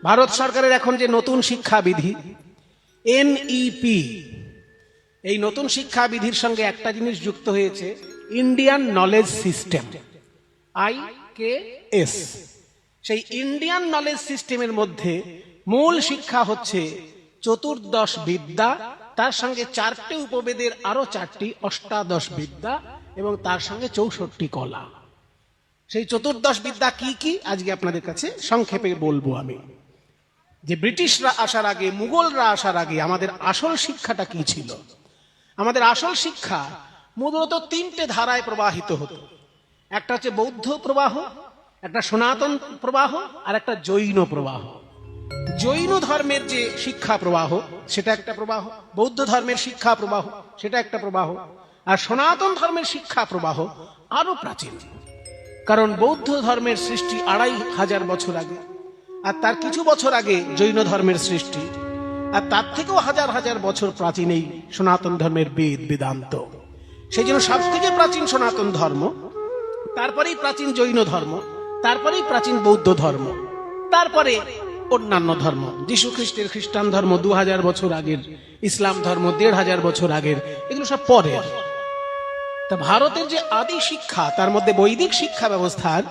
ভারত সরকারের এখন যে নতুন শিক্ষাবিধি এনইপি, এই নতুন শিক্ষাবিধির সঙ্গে একটা জিনিস যুক্ত হয়েছে, ইন্ডিয়ান নলেজ সিস্টেম, IKS। সেই ইন্ডিয়ান নলেজ সিস্টেমের মধ্যে মূল শিক্ষা হচ্ছে চতুর্দশ বিদ্যা, তার সঙ্গে 4টে উপবেদের আরো 4টি অষ্টাদশ বিদ্যা এবং তার সঙ্গে 64টি কলা। সেই চতুর্দশ বিদ্যা কি কি আজকে আপনাদের কাছে সংক্ষেপে বলবো আমি। যে ব্রিটিশরা আসার আগে, মুঘলরা আসার আগে আমাদের আসল শিক্ষাটা কি ছিল? আমাদের আসল শিক্ষা মূলত 3টে ধারায় প্রবাহিত হতো। একটা হচ্ছে বৌদ্ধ প্রবাহ, একটা সনাতন প্রবাহ, আর একটা জৈন প্রবাহ। জৈন ধর্মের যে শিক্ষা প্রবাহ সেটা একটা প্রবাহ, বৌদ্ধ ধর্মের শিক্ষা প্রবাহ সেটা একটা প্রবাহ, আর সনাতন ধর্মের শিক্ষা প্রবাহ আরো প্রাচীন। কারণ বৌদ্ধ ধর্মের সৃষ্টি 2500 বছর আগে, আর তার কিছু বছর আগে জৈন ধর্মের সৃষ্টি, আর তার থেকেও হাজার হাজার বছর প্রাচীন এই সনাতন ধর্মের বেদ বেদান্ত। সেই জন্য সব থেকে প্রাচীন সনাতন ধর্ম, তারপরেই প্রাচীন জৈন ধর্ম, তারপরেই প্রাচীন বৌদ্ধ ধর্ম, তারপরে অন্যান্য ধর্ম। যীশু খ্রিস্টের খ্রিস্টান ধর্ম 2000 বছর আগের, ইসলাম ধর্ম 1500 বছর আগের, এগুলো সব পরের। তা ভারতের যে আদি শিক্ষা, তার মধ্যে বৈদিক শিক্ষা ব্যবস্থার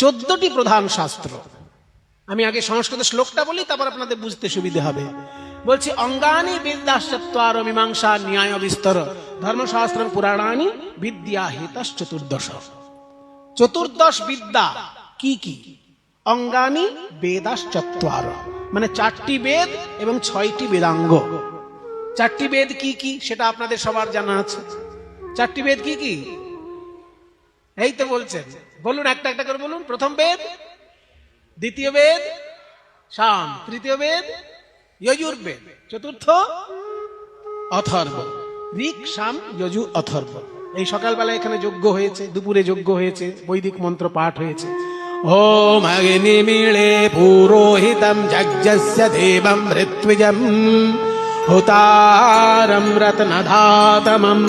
14টি প্রধান শাস্ত্র। আমি আগে সংস্কৃত শ্লোকটা বলি, তারপর আপনাদের বুঝতে সুবিধা হবে। বলছি, অঙ্গানি বিদ্যাশ্চত্বার মীমাংসা ন্যায় বিস্তর ধর্মশাস্ত্র পুরাণানি বিদ্যা হেতশ্চতুর্দশ। চতুর্দশ বিদ্যা কি কি? অঙ্গানি বেদাশ্চত্বার, মানে 4টি বেদ এবং 6টি বেদাঙ্গ। 4টি বেদ কি কি সেটা আপনাদের সবার জানা আছে। 4টি বেদ কি কি? এই তো বলছেন, বলুন, একটা একটা করে বলুন। প্রথম বেদ, দ্বিতীয় বেদ সাম, তৃতীয় বেদ যজুর্বেদ, চতুর্থ অথর্ব। ঋক, সাম, যজু, অথর্ব। এই সকালবেলা এখানে যজ্ঞ হয়েছে, দুপুরে যজ্ঞ হয়েছে, বৈদিক মন্ত্র পাঠ হয়েছে। ওম অগ্নিমিলে পুরোহিতম যজ্ঞস্য দেবম ঋত্বিজম হুতারম রত্নধাতমম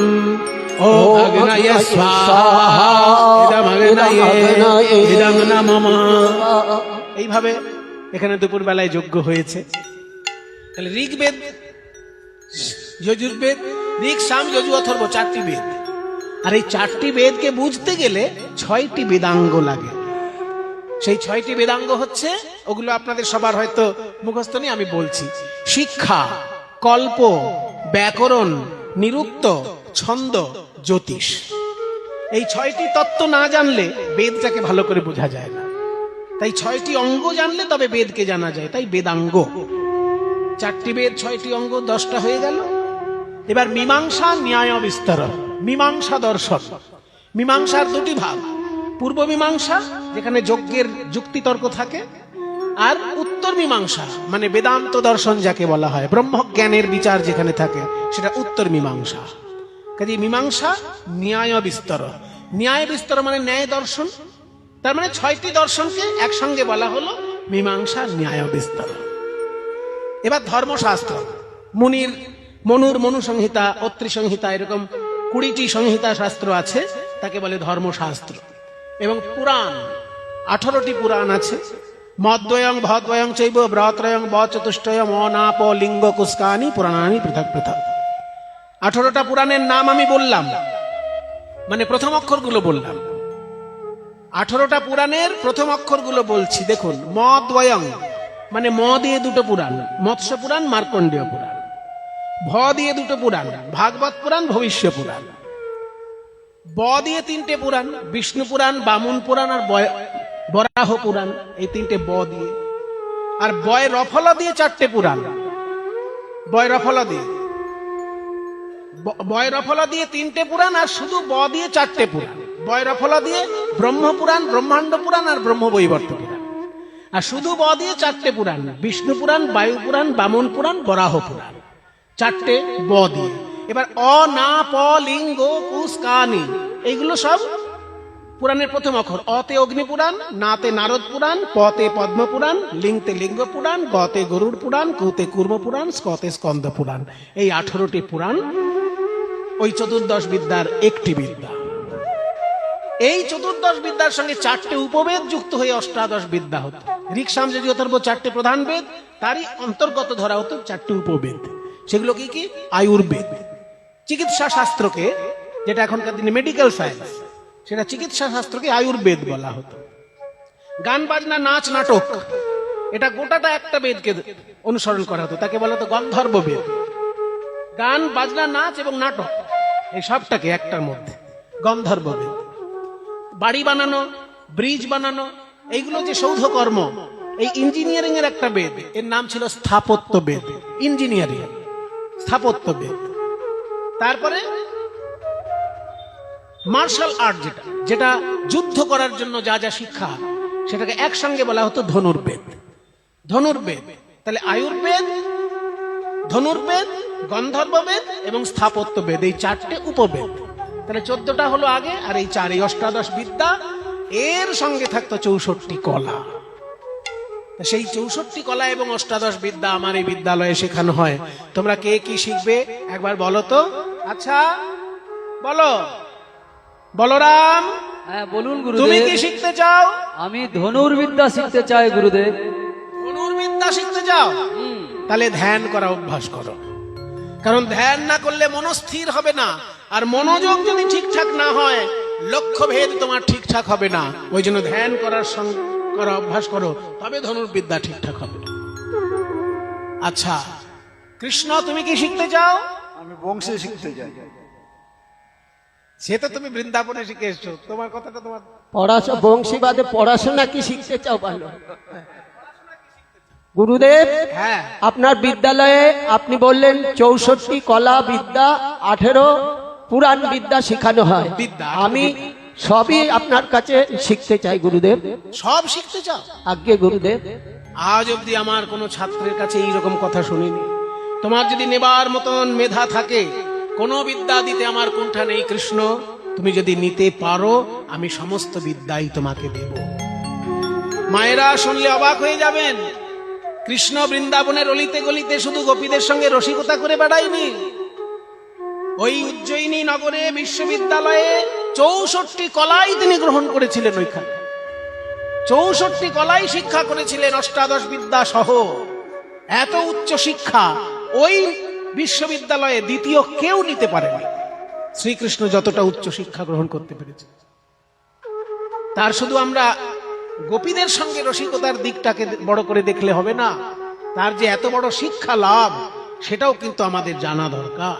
ওম অগ্নয়ে স্বাহা ইদম অগ্নয়ে ইদং নমঃ। এইভাবে এখানে দুপুর বেলায় যজ্ঞ হয়েছে। তাহলে ঋগ্বেদ, যজুর্বেদ, ঋক, সাম, যজু, অথর্ব, 4টি বেদ। আর এই 4টি বেদকে বুঝতে গেলে 6টি বেদাঙ্গ লাগে। সেই 6টি বেদাঙ্গ হচ্ছে, ওগুলো আপনাদের সবার হয়তো মুখস্থ নেই, আমি বলছি। শিক্ষা, কল্প, ব্যাকরণ, নিরুক্ত, ছন্দ, জ্যোতিষ। এই 6টি তত্ত্ব না জানলে বেদটাকে ভালো করে বোঝা যায় না। তাই 6টি অঙ্গ জানলে তবে বেদকে জানা যায়, তাই বেদাঙ্গ। 4টি বেদ, 6টি অঙ্গ, 10টা হয়ে গেল। এবার মীমাংসা ন্যায় বিস্তর, মীমাংসা দর্শন। মীমাংসার 2টি ভাগ, পূর্ব মীমাংসা যেখানে যজ্ঞের যুক্তিতর্ক থাকে, আর উত্তর মীমাংসা মানে বেদান্ত দর্শন যাকে বলা হয়, ব্রহ্মজ্ঞানের বিচার যেখানে থাকে, সেটা উত্তর মীমাংসা। কাজে মীমাংসা ন্যায় বিস্তর, ন্যায় বিস্তর মানে ন্যায় দর্শন। তার মানে 6টি দর্শনকে একসঙ্গে বলা হলো মীমাংসা ন্যায় বিস্তর। এবার ধর্মশাস্ত্র, মনুর মনু সংহিতা, অত্রি সংহিতা, এরকম 20টি সংহিতা শাস্ত্র আছে, তাকে বলে ধর্মশাস্ত্র। এবং পুরাণ, 18টি পুরাণ আছে। মদ্বয়ং ভদ্বয়ং চৈব ব্রত্রয়ং বচতুষ্টয়ং অনাপ লিঙ্গ কুস্কানি পুরাণানি পৃথক পৃথক। 18টা পুরাণের নাম আমি বললাম, মানে প্রথম অক্ষরগুলো বললাম। 18টা পুরাণের প্রথম অক্ষরগুলো বলছি। দেখুন, মদ্বয়ং মানে ম দিয়ে 2টো পুরাণ, মৎস্য পুরাণ, মার্কণ্ডেয় পুরাণ। ভ দিয়ে 2টো পুরাণ, ভাগবত পুরাণ, ভবিষ্য পুরাণ। ব দিয়ে 3টে পুরাণ, বিষ্ণু পুরাণ, বামন পুরাণ আর বরাহ পুরাণ। এই 3টে ব দিয়ে। আর বয় রফলা দিয়ে 4টে পুরাণ, বয় রফলা দিয়ে, বয় রফলা দিয়ে 3টে পুরাণ, আর শুধু ব দিয়ে 4টে পুরাণ। বয় রফলা দিয়ে ব্রহ্ম পুরাণ, ব্রহ্মাণ্ড পুরাণ আর ব্রহ্মবৈবর্ত পুরাণ। আর শুধু ব দিয়ে 4টে পুরাণ, বিষ্ণু পুরাণ, বায়ু পুরাণ, বামন পুরাণ, বরাহ পুরাণ। 4টে ব দিয়ে। এবার অ, না, প, লিঙ্গ, কুস্কানি, এইগুলো সব পুরাণের প্রথম অক্ষর। অতে অগ্নি পুরাণ, নাতে নারদ পুরাণ, পতে পদ্ম পুরাণ, লিঙ্গতে লিঙ্গ পুরাণ, গতে গরুড় পুরাণ, কুতে কুর্ম পুরাণ, স্কতে স্কন্দ পুরাণ। এই 18টি পুরাণ ওই চতুর্দশ বিদ্যার একটি বিদ্যা। এই চতুর্দশ বিদ্যার সঙ্গে 4টে উপবেদ যুক্ত হয়ে অষ্টাদশ বিদ্যা হতো। ঋক সাম যজুর অথর্ব 4টে প্রধান বেদ, তারই অন্তর্গত ধরা হতো 4টে উপবেদ। সেগুলো কি কি? আয়ুর্বেদ, চিকিৎসা শাস্ত্রকে, যেটা এখনকার দিনে মেডিকেল সায়েন্স, সেটা চিকিৎসা শাস্ত্রকে আয়ুর্বেদ বলা হতো। গান বাজনা নাচ নাটক, এটা গোটাটা একটা বেদকে অনুসরণ করা হতো, তাকে বলা হতো গন্ধর্ব বেদ। গান বাজনা নাচ এবং নাটক এই সবটাকে একটার মধ্যে গন্ধর্ব বেদ। বাড়ি বানানো, ব্রিজ বানানো, এইগুলো যে সৌধ কর্ম, এই ইঞ্জিনিয়ারিং এর একটা বেদ, এর নাম ছিল স্থাপত্য বেদ। ইঞ্জিনিয়ারিং, স্থাপত্য বেদ। তারপরে মার্শাল আর্ট, যেটা যেটা যুদ্ধ করার জন্য যা যা শিক্ষা, সেটাকে একসঙ্গে বলা হতো ধনুর্বেদ। ধনুর্বেদ, তাহলে আয়ুর্বেদ, ধনুর্বেদ, গন্ধর্ববেদ এবং স্থাপত্য বেদ, এই 4টে উপবেদ। তাহলে 14টা হলো আগে, আর এই 4, এই অষ্টাদশ বিদ্যা, এর সঙ্গে থাকতো 64 কলা। সেই 64 কলা এবং অষ্টাদশ বিদ্যা আমার এই বিদ্যালয়ে শেখানো হয়। তোমরা কে কি শিখবে একবার বলো তো? আচ্ছা বলো। বলরাম, হ্যাঁ বলুন তুমি গুরুদেব। কি শিখতে চাও? আমি ধনুর্বিদ্যা শিখতে চাই গুরুদেব। ধনুর্বিদ্যা শিখতে চাও? তাহলে ধ্যান করা অভ্যাস করো, কারণ ধ্যান না করলে মনস্থির হবে না, আর মনোযোগ যদি ঠিকঠাক না হয়, লক্ষ্যভেদ তোমার ঠিকঠাক হবে না। ওই জন্য ধ্যান করা অভ্যাস করো, তবে ধনুর্বিদ্যা ঠিকঠাক হবে। আচ্ছা কৃষ্ণ, তুমি কি শিখতে চাও? আমি বংশে শিখতে যাই। সে তো তুমি বৃন্দাবনে শিখে এসছো, তোমার কথাটা তোমার বংশীবাদে পড়াশোনা কি শিখতে চাও? ভালো গুরুদেব, হ্যাঁ। আপনার বিদ্যালয়ে আপনি বললেন 64 কলা বিদ্যা, 18 পুরাণ বিদ্যা শেখানো হয়। বিদ্যা, আমি সবই আপনার কাছে শিখতে চাই গুরুদেব। সব শিখতে চাও? আজ্ঞে গুরুদেব। আজ অব্দি আমার কোনো ছাত্রের কাছে এইরকম কথা শুনিনি। তোমার যদি নেবার মতন মেধা থাকে, কোনো বিদ্যা দিতে আমার কুণ্ঠা নেই কৃষ্ণ। তুমি যদি নিতে পারো, আমি সমস্ত বিদ্যাই তোমাকে দেব। মায়েরা শুনলে অবাক হয়ে যাবেন, কৃষ্ণ বৃন্দাবনের অলিতে গলিতে শুধু গোপীদের সঙ্গে রসিকতা করে বেড়ায়নি। ওই উজ্জয়িনী নগরে বিশ্ববিদ্যালয়ে 64 কলাই তিনি গ্রহণ করেছিলেন। ওইখানে 64 কলাই শিক্ষা করেছিলেন, অষ্টাদশ বিদ্যা সহ। এত উচ্চ শিক্ষা ওই বিশ্ববিদ্যালয়ে দ্বিতীয় কেউ নিতে পারেনি। শ্রীকৃষ্ণ যতটা উচ্চ শিক্ষা গ্রহণ করতে পেরেছে, তার শুধু আমরা গোপীদের সঙ্গে রসিকতার দিকটাকে বড় করে দেখলে হবে না, তার যে এত বড় শিক্ষা লাভ, সেটাও কিন্তু আমাদের জানা দরকার।